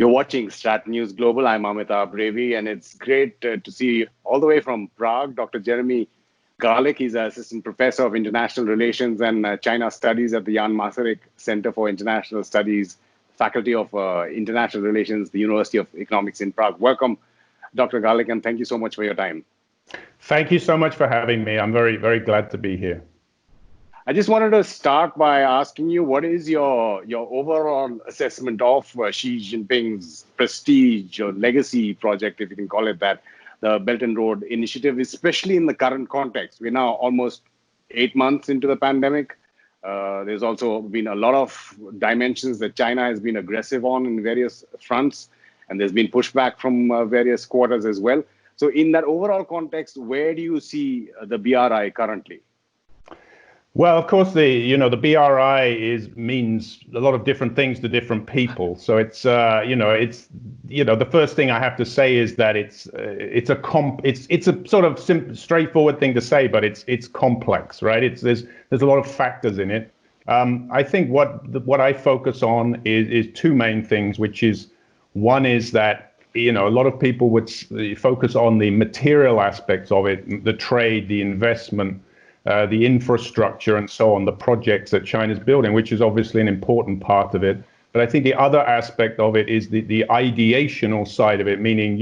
You're watching StratNews Global. I'm Amitabh Revi, and it's great to see all the way from Prague, Dr. Jeremy Garlick. He's an assistant professor of international relations and China studies at the Jan Masaryk Center for International Studies, Faculty of International Relations, the University of Economics in Prague. Welcome, Dr. Garlick, and thank you so much for your time. Thank you so much for having me. I'm very, very glad to be here. I just wanted to start by asking you, what is your overall assessment of Xi Jinping's prestige or legacy project, if you can call it that, the Belt and Road Initiative, especially in the current context? We're now almost 8 months into the pandemic. There's also been a lot of dimensions that China has been aggressive on in various fronts, and there's been pushback from various quarters as well. So in that overall context, where do you see the BRI currently? Well, of course, the BRI means a lot of different things to different people. So it's the first thing I have to say is that it's a sort of straightforward thing to say, but it's complex, right? There's a lot of factors in it. I think what I focus on is two main things, which is one is that a lot of people would focus on the material aspects of it, the trade, the investment, the infrastructure and so on, the projects that China's building, which is obviously an important part of it. But I think the other aspect of it is the ideational side of it, meaning,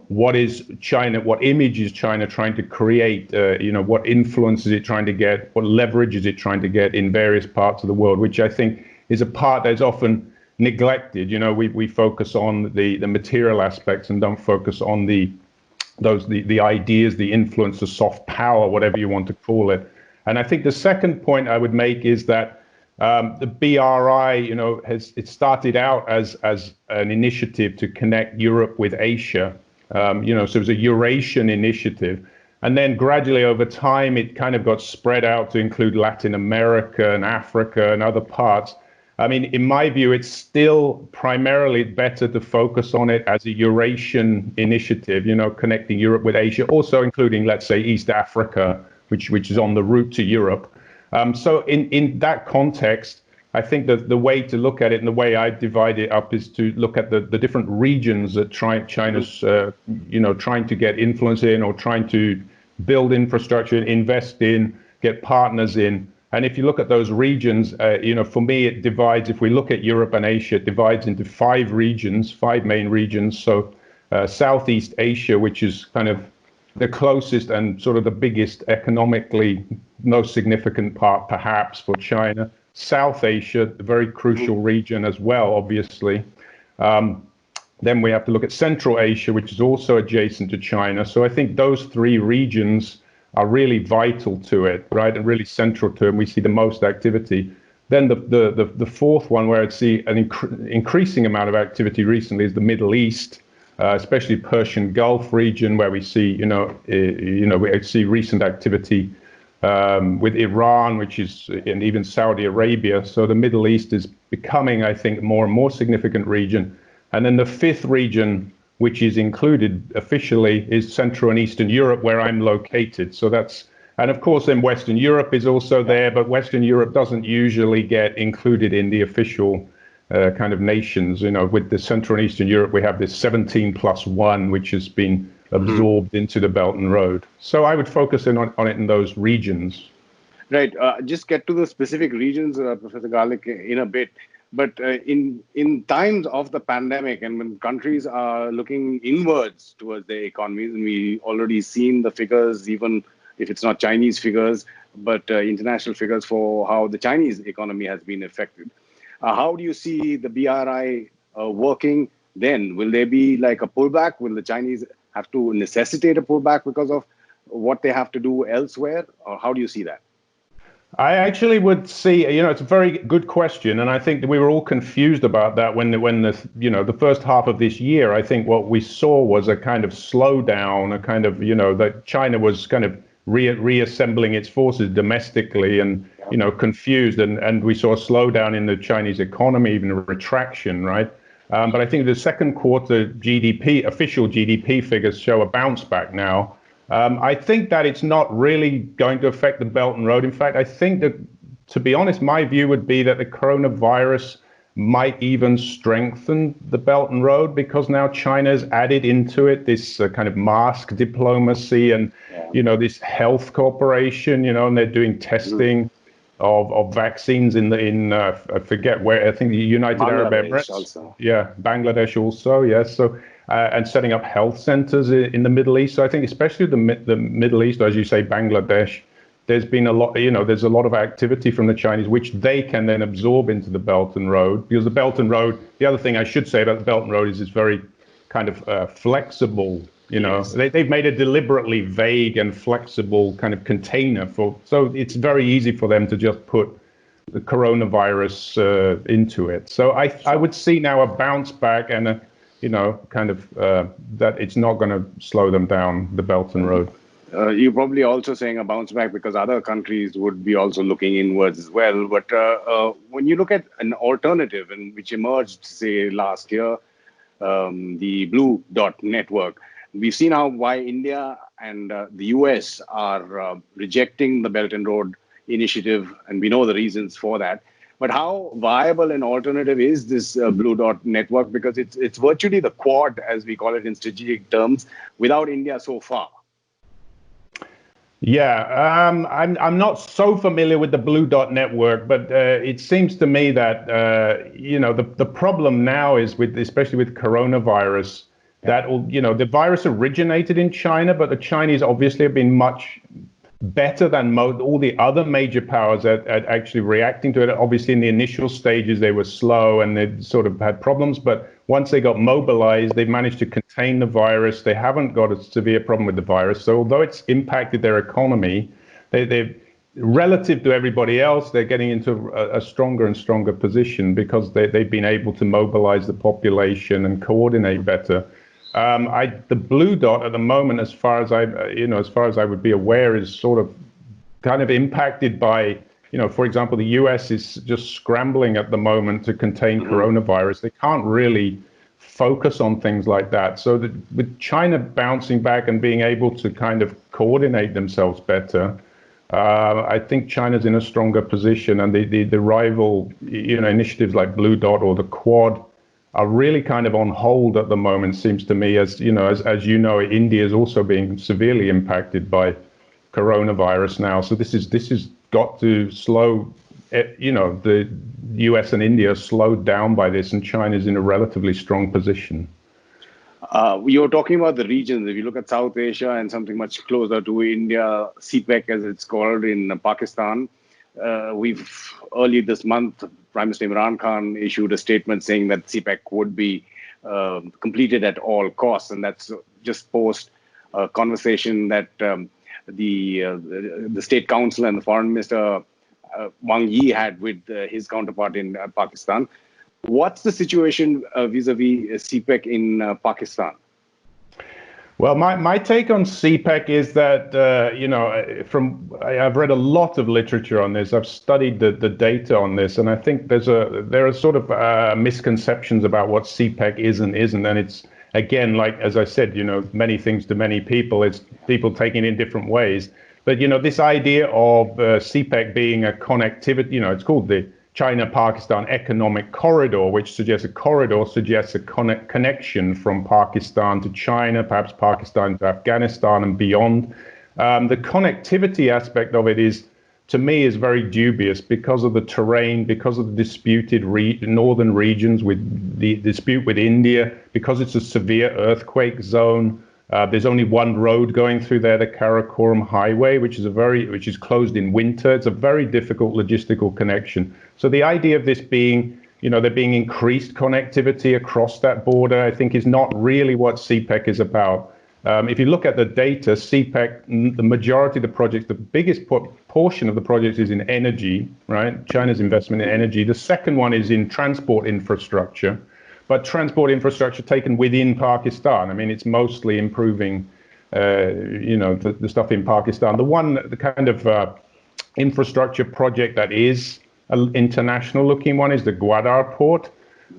what is China, what image is China trying to create, what influence is it trying to get, what leverage is it trying to get in various parts of the world, which I think is a part that's often neglected. We focus on the material aspects and don't focus on the ideas, the influence, the soft power, whatever you want to call it. And I think the second point I would make is that the BRI, it started out as an initiative to connect Europe with Asia. So it was a Eurasian initiative. And then gradually over time, it kind of got spread out to include Latin America and Africa and other parts. I mean, in my view, it's still primarily better to focus on it as a Eurasian initiative, connecting Europe with Asia, also including, let's say, East Africa, which is on the route to Europe. So in that context, I think that the way to look at it and the way I divide it up is to look at the different regions that China's, trying to get influence in or trying to build infrastructure, invest in, get partners in. And if you look at those regions, for me, it divides, if we look at Europe and Asia, it divides into five main regions. So Southeast Asia, which is kind of the closest and sort of the biggest economically, most significant part, perhaps, for China. South Asia, a very crucial region as well, obviously. Then we have to look at Central Asia, which is also adjacent to China. So I think those three regions are really vital to it, right, and really central to it. And we see the most activity. Then the fourth one, where I'd see an increasing amount of activity recently, is the Middle East, especially Persian Gulf region, where we see, we see recent activity with Iran, and even Saudi Arabia. So the Middle East is becoming, I think, more and more significant region. And then the fifth region, which is included officially, is Central and Eastern Europe, where I'm located. So and of course then Western Europe is also there, but Western Europe doesn't usually get included in the official kind of nations. With the Central and Eastern Europe, we have this 17+1, which has been absorbed into the Belt and Road. So I would focus on it in those regions. Right. Just get to the specific regions, Professor Garlick, in a bit. But in times of the pandemic and when countries are looking inwards towards their economies, and we already seen the figures, even if it's not Chinese figures, but international figures for how the Chinese economy has been affected. How do you see the BRI working then? Will there be like a pullback? Will the Chinese have to necessitate a pullback because of what they have to do elsewhere? Or how do you see that? I actually would see, it's a very good question, and I think that we were all confused about that when the first half of this year. I think what we saw was a kind of slowdown, a kind of, that China was kind of reassembling its forces domestically and, confused, and we saw a slowdown in the Chinese economy, even a retraction, right? But I think the second quarter official GDP figures show a bounce back now. I think that it's not really going to affect the Belt and Road. In fact, I think that, to be honest, my view would be that the coronavirus might even strengthen the Belt and Road, because now China's added into it this kind of mask diplomacy and, this health cooperation, and they're doing testing of vaccines I forget where, I think the United Arab Emirates. Also. Yeah, Bangladesh also, yes. So, and setting up health centers in the Middle East. So I think especially the Middle East, as you say, Bangladesh, there's been a lot, there's a lot of activity from the Chinese, which they can then absorb into the Belt and Road. Because the Belt and Road, the other thing I should say about the Belt and Road is it's very kind of flexible. Yes. They've made a deliberately vague and flexible kind of container so it's very easy for them to just put the coronavirus into it. So I would see now a bounce back and a, that it's not going to slow them down, the Belt and Road. You're probably also saying a bounce back because other countries would be also looking inwards as well. But when you look at an alternative, which emerged, say, last year, the Blue Dot Network, we've seen why India and the US are rejecting the Belt and Road Initiative, and we know the reasons for that. But how viable an alternative is this Blue Dot Network? Because it's virtually the Quad, as we call it in strategic terms, without India so far. Yeah, I'm not so familiar with the Blue Dot Network, but it seems to me that the problem now is especially with coronavirus, that the virus originated in China, but the Chinese obviously have been much better than all the other major powers at actually reacting to it. Obviously, in the initial stages, they were slow and they sort of had problems. But once they got mobilized, they've managed to contain the virus. They haven't got a severe problem with the virus. So although it's impacted their economy, they've relative to everybody else, they're getting into a stronger and stronger position because they've been able to mobilize the population and coordinate better. The Blue Dot at the moment, as far as I would be aware, is sort of kind of impacted by, for example, the US is just scrambling at the moment to contain coronavirus. They can't really focus on things like that. So with China bouncing back and being able to kind of coordinate themselves better, I think China's in a stronger position, and the rival, initiatives like Blue Dot or the Quad are really kind of on hold at the moment, seems to me, as India is also being severely impacted by coronavirus now. So this has got to slow, the US and India are slowed down by this, and China's in a relatively strong position. You're talking about the regions. If you look at South Asia and something much closer to India, CPEC as it's called in Pakistan, early this month, Prime Minister Imran Khan issued a statement saying that CPEC would be completed at all costs, and that's just post a conversation that the State Council and the Foreign Minister Wang Yi had with his counterpart in Pakistan. What's the situation vis-a-vis CPEC in Pakistan? Well, my take on CPEC is that, I've read a lot of literature on this. I've studied the data on this, and I think there are sort of misconceptions about what CPEC is and isn't. And it's, again, like, as I said, many things to many people. It's people taking it in different ways. But, this idea of CPEC being a connectivity, it's called the China-Pakistan Economic Corridor, which suggests a connection from Pakistan to China, perhaps Pakistan to Afghanistan and beyond. The connectivity aspect of it is, to me, is very dubious because of the terrain, because of the disputed northern regions, with the dispute with India, because it's a severe earthquake zone. There's only one road going through there, the Karakoram Highway, which is closed in winter. It's a very difficult logistical connection. So the idea of this being, there being increased connectivity across that border, I think is not really what CPEC is about. If you look at the data, CPEC, the majority of the projects, the biggest portion of the projects is in energy, right? China's investment in energy. The second one is in transport infrastructure. But transport infrastructure taken within Pakistan. I mean, it's mostly improving, the stuff in Pakistan. The kind of infrastructure project that is an international-looking one is the Gwadar port.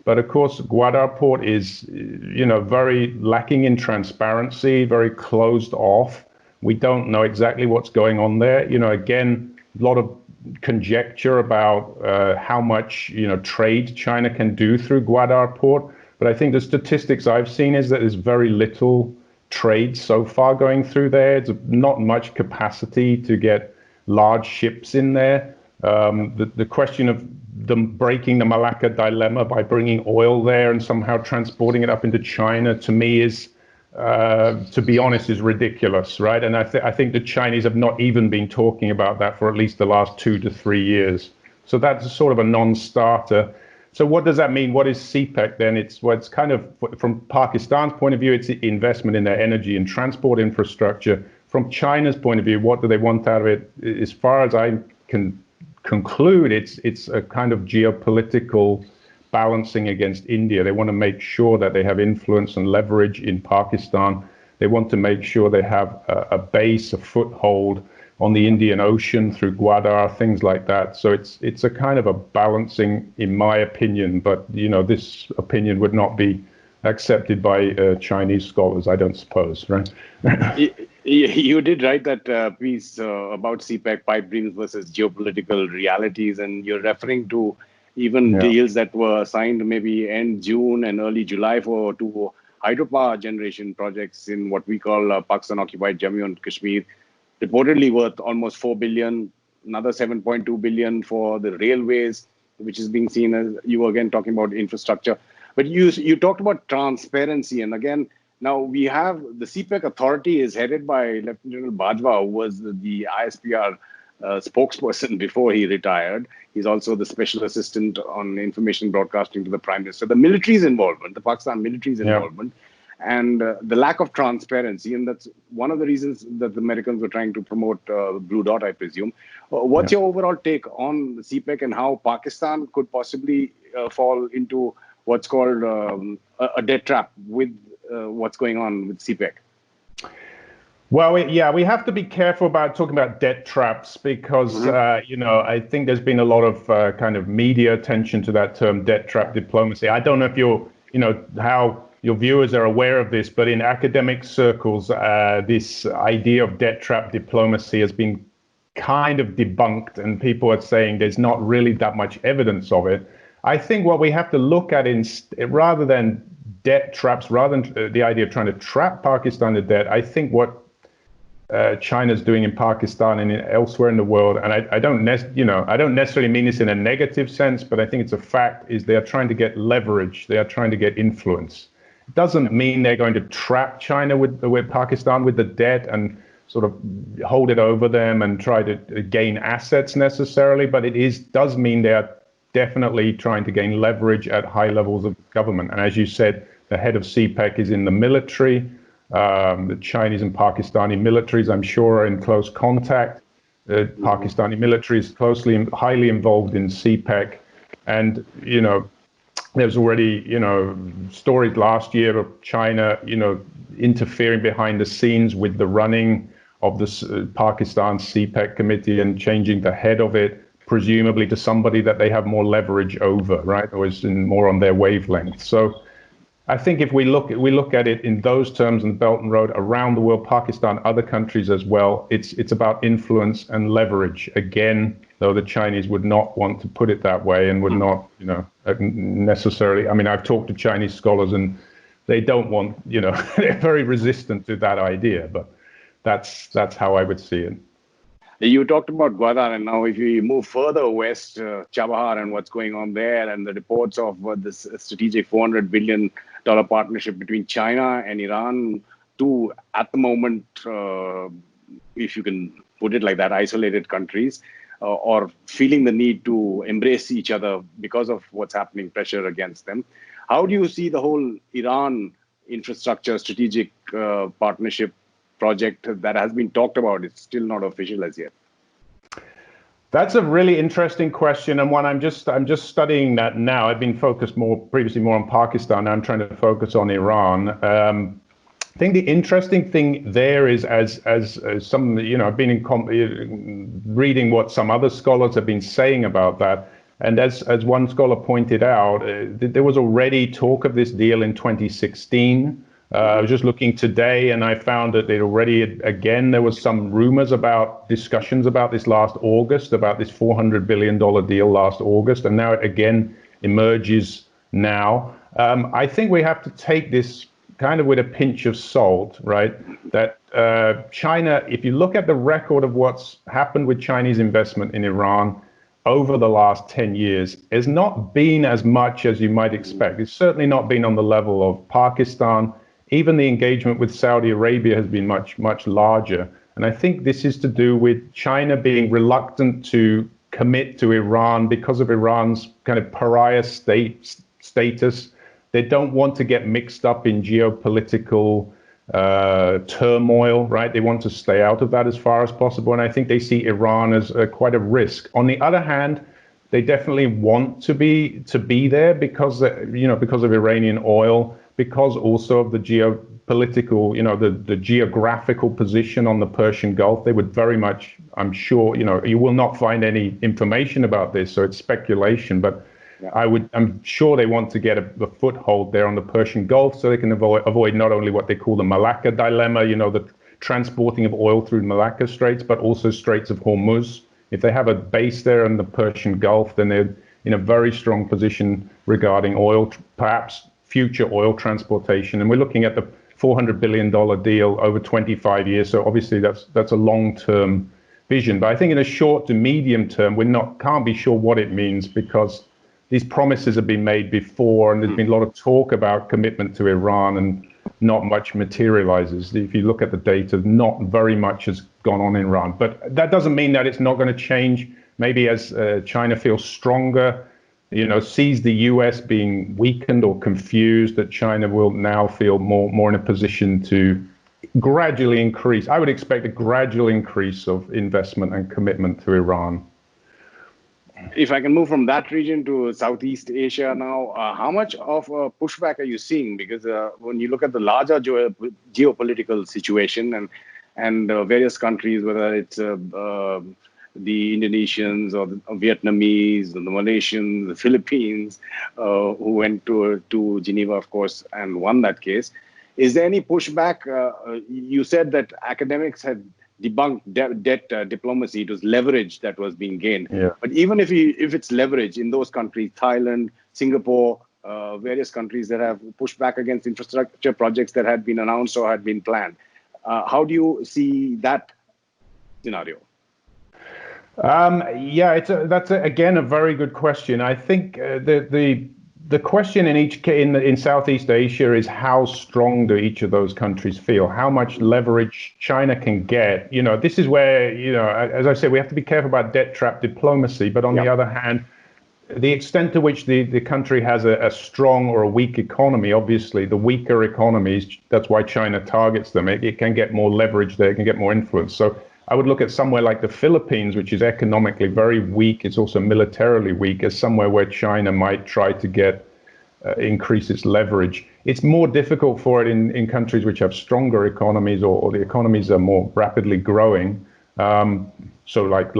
But of course, Gwadar port is, very lacking in transparency, very closed off. We don't know exactly what's going on there. Again, a lot of conjecture about how much trade China can do through Gwadar port. But I think the statistics I've seen is that there's very little trade so far going through there. There's not much capacity to get large ships in there. The question of them breaking the Malacca dilemma by bringing oil there and somehow transporting it up into China, to me is, to be honest, is ridiculous, right? And I think the Chinese have not even been talking about that for at least the last 2 to 3 years. So that's sort of a non-starter. So what does that mean? What is CPEC then? It's kind of, from Pakistan's point of view, it's investment in their energy and transport infrastructure. From China's point of view, what do they want out of it? As far as I can conclude, it's a kind of geopolitical balancing against India. They want to make sure that they have influence and leverage in Pakistan. They want to make sure they have a base, a foothold on the Indian Ocean through Gwadar, things like that. So it's a kind of a balancing, in my opinion, but this opinion would not be accepted by Chinese scholars, I don't suppose, right? You did write that piece about CPEC, pipe dreams versus geopolitical realities, and you're referring to even deals that were signed maybe end June and early July for 2 hydropower generation projects in what we call Pakistan-occupied Jammu and Kashmir, reportedly worth almost 4 billion, another 7.2 billion for the railways, which is being seen as, you were again talking about infrastructure. But you talked about transparency. And again, now we have the CPEC authority is headed by Lieutenant General Bajwa, who was the ISPR spokesperson before he retired. He's also the special assistant on information broadcasting to the Prime Minister. The military's involvement, the Pakistan military's involvement, and the lack of transparency. And that's one of the reasons that the Americans were trying to promote Blue Dot, I presume. What's your overall take on the CPEC and how Pakistan could possibly fall into what's called a debt trap with what's going on with CPEC? Well, we have to be careful about talking about debt traps because, I think there's been a lot of kind of media attention to that term, debt trap diplomacy. I don't know if how your viewers are aware of this, but in academic circles, this idea of debt trap diplomacy has been kind of debunked, and people are saying there's not really that much evidence of it. I think what we have to look at rather than debt traps, rather than the idea of trying to trap Pakistan to debt, I think what China's doing in Pakistan and elsewhere in the world, and I don't necessarily mean this in a negative sense, but I think it's a fact, is they are trying to get leverage, they are trying to get influence. It doesn't mean they're going to trap China with Pakistan with the debt and sort of hold it over them and try to gain assets necessarily, but does mean they are definitely trying to gain leverage at high levels of government. And as you said, the head of CPEC is in the military. The Chinese and Pakistani militaries, I'm sure, are in close contact. The Pakistani military is highly involved in CPEC. And, there's already, stories last year of China, interfering behind the scenes with the running of the Pakistan CPEC committee and changing the head of it, presumably to somebody that they have more leverage over, right? Or is more on their wavelength. So I think if we look at it in those terms in the Belt and Road around the world, Pakistan, other countries as well, it's about influence and leverage. Again, though the Chinese would not want to put it that way and would not, necessarily. I mean, I've talked to Chinese scholars and they don't want, they're very resistant to that idea. But that's how I would see it. You talked about Gwadar, and now if you move further west, Chabahar and what's going on there, and the reports of this strategic $400 billion partnership between China and Iran, two, at the moment, if you can put it like that, isolated countries, or feeling the need to embrace each other because of what's happening, pressure against them. How do you see the whole Iran infrastructure strategic partnership project that has been talked about? It's still not official as yet. That's a really interesting question, and one I'm just studying that now. I've been focused previously more on Pakistan. Now I'm trying to focus on Iran. I think the interesting thing there is, as some, I've been reading what some other scholars have been saying about that, and as one scholar pointed out, there was already talk of this deal in 2016. I was just looking today, and I found that again, there was some rumors about discussions about this last August, about this $400 billion deal last August, and now it again emerges now. I think we have to take this kind of with a pinch of salt, right? That China, if you look at the record of what's happened with Chinese investment in Iran over the last 10 years, has not been as much as you might expect. It's certainly not been on the level of Pakistan. Even the engagement with Saudi Arabia has been much, much larger. And I think this is to do with China being reluctant to commit to Iran because of Iran's kind of pariah status. They don't want to get mixed up in geopolitical turmoil, right? They want to stay out of that as far as possible. And I think they see Iran as quite a risk. On the other hand, they definitely want to be there because because of Iranian oil, because also of the geopolitical, the geographical position on the Persian Gulf. They would very much, I'm sure, you will not find any information about this, so it's speculation, but yeah. I'm sure they want to get a foothold there on the Persian Gulf so they can avoid not only what they call the Malacca dilemma, the transporting of oil through Malacca Straits, but also Straits of Hormuz. If they have a base there in the Persian Gulf, then they're in a very strong position regarding oil, perhaps future oil transportation. And we're looking at the $400 billion deal over 25 years. So obviously that's a long-term vision. But I think in a short to medium term, can't be sure what it means because these promises have been made before, and there's been a lot of talk about commitment to Iran, and not much materializes. If you look at the data, not very much has gone on in Iran. But that doesn't mean that it's not going to change. Maybe as China feels stronger, sees the US being weakened or confused, that China will now feel more in a position to gradually increase. I would expect a gradual increase of investment and commitment to Iran. If I can move from that region to Southeast Asia now, how much of a pushback are you seeing? Because when you look at the larger geopolitical situation and various countries, whether it's the Indonesians or the Vietnamese, or the Malaysians, the Philippines, who went to Geneva, of course, and won that case, is there any pushback? You said that academics had debunked debt diplomacy. It was leverage that was being gained. Yeah. But even if it's leverage in those countries, Thailand, Singapore, various countries that have pushed back against infrastructure projects that had been announced or had been planned, how do you see that scenario? That's again a very good question. I think the question in Southeast Asia is how strong do each of those countries feel? How much leverage China can get? This is where, as I said, we have to be careful about debt trap diplomacy. But on the other hand, the extent to which the country has a strong or a weak economy, obviously, the weaker economies, that's why China targets them. It can get more leverage there, it can get more influence. So I would look at somewhere like the Philippines, which is economically very weak. It's also militarily weak, as somewhere where China might try to increase its leverage. It's more difficult for it in countries which have stronger economies or the economies are more rapidly growing. So like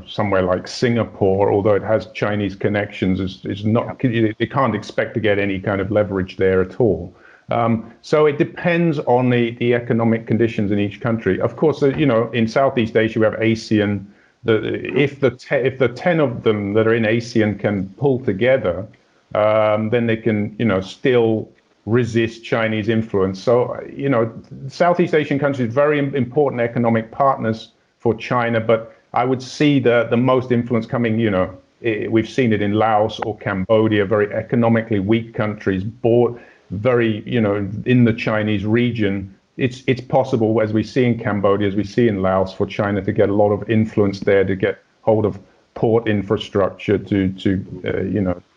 somewhere like Singapore, although it has Chinese connections, is not. They can't expect to get any kind of leverage there at all. So it depends on the economic conditions in each country. Of course, in Southeast Asia we have ASEAN. If the 10 of them that are in ASEAN can pull together, then they can still resist Chinese influence. So Southeast Asian countries very important economic partners for China, but I would see the most influence coming. We've seen it in Laos or Cambodia, very economically weak countries, very, in the Chinese region. It's possible, as we see in Cambodia, as we see in Laos, for China to get a lot of influence there, to get hold of port infrastructure, to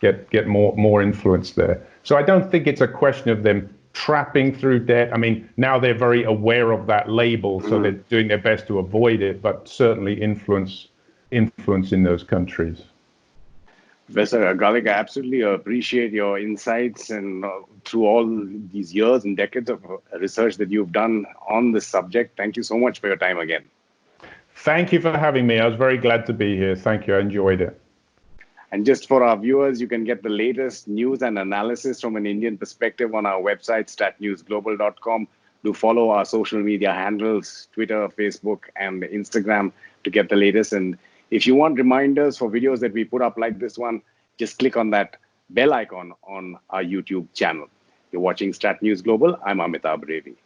get more influence there. So I don't think it's a question of them trapping through debt. I mean, now they're very aware of that label, so they're doing their best to avoid it, but certainly influence in those countries. Professor Garlick, I absolutely appreciate your insights and through all these years and decades of research that you've done on this subject. Thank you so much for your time again. Thank you for having me. I was very glad to be here. Thank you. I enjoyed it. And just for our viewers, you can get the latest news and analysis from an Indian perspective on our website, stratnewsglobal.com. Do follow our social media handles, Twitter, Facebook, and Instagram to get the latest. And if you want reminders for videos that we put up like this one, just click on that bell icon on our YouTube channel. You're watching StratNews Global. I'm Amitabh P.